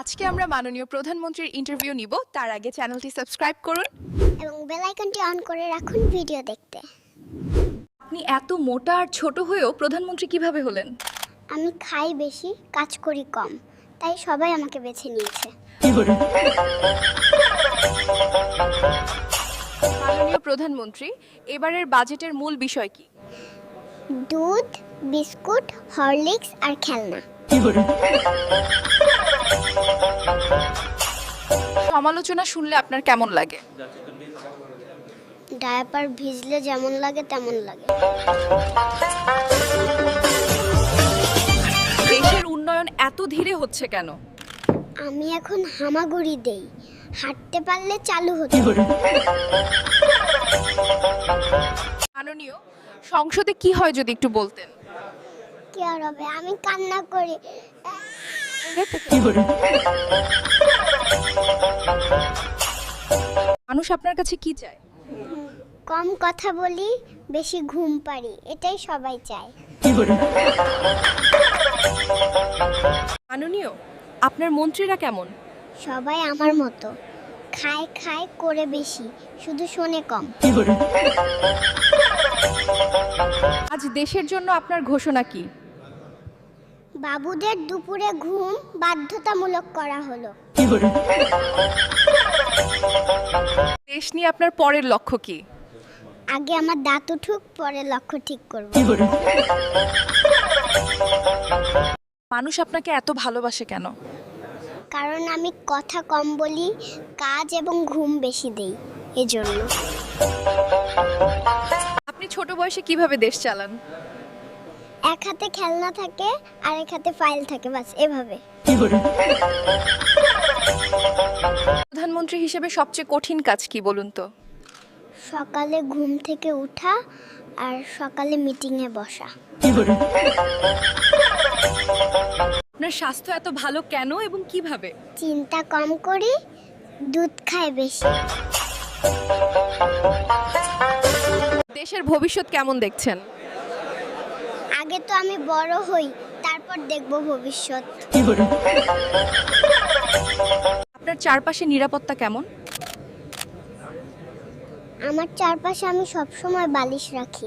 আজকে আমরা মাননীয় প্রধানমন্ত্রীর ইন্টারভিউ নিব। তার আগে চ্যানেলটি সাবস্ক্রাইব করুন এবং বেল আইকনটি অন করে রাখুন ভিডিও দেখতে। আপনি এত মোটা আর ছোট হয়েও প্রধানমন্ত্রী কিভাবে হলেন? আমি খাই বেশি, কাজ করি কম, তাই সবাই আমাকে বেছে নিয়েছে। মাননীয় প্রধানমন্ত্রী, এবারের বাজেটের মূল বিষয় কি? দুধ, বিস্কুট, হরলিক্স আর খেলনা। সমালোচনা শুনলে আপনার কেমন লাগে? ডায়াপার ভিজলে যেমন লাগে তেমন লাগে। দেশের উন্নয়ন এত ধীরে হচ্ছে কেন? আমি এখন হামাগুড়ি দেই, হাঁটতে পারলে চালু হতো। মাননীয়, সংসদে কি হয় যদি একটু বলতেন? কি আর হবে, আমি কান্না করি। মানুষ আপনার কাছে কি চায়? কম কথা বলি, বেশি ঘুম পারি, এটাই সবাই চায়। মাননীয়, আপনার মন্ত্রীরা কেমন? সবাই আমার মতো, খায় খায় করে বেশি, শুধু শোনে কম। আজ দেশের জন্য আপনার ঘোষণা কি? বাবুদের দুপুরে ঘুম বাধ্যতামূলক করা হলো। দেশ নিয়ে আপনার পরের লক্ষ্য কি? আগে আমার দাঁত উঠুক, পরে লক্ষ্য ঠিক করব। মানুষ আপনাকে এত ভালোবাসে কেন? কারণ আমি কথা কম বলি, কাজ এবং ঘুম বেশি দেই, এজন্য। আপনি ছোট বয়সে কিভাবে দেশ চালান? এক হাতে খেলনা থাকে আর এক হাতে ফাইল থাকে, বাস এভাবে। প্রধানমন্ত্রী হিসেবে সবচেয়ে কঠিন কাজ কি বলুন তো? সকালে ঘুম থেকে উঠা আর সকালে মিটিংয়ে বসা। আপনার স্বাস্থ্য এত ভালো কেন এবং কিভাবে? চিন্তা কম করি, দুধ খায় বেশি। দেশের ভবিষ্যৎ কেমন দেখছেন? আগে তো আমি বড় হই, তারপর দেখব ভবিষ্যৎ। আপনার চারপাশে নিরাপত্তা কেমন? আমার চারপাশে আমি সবসময় বালিশ রাখি।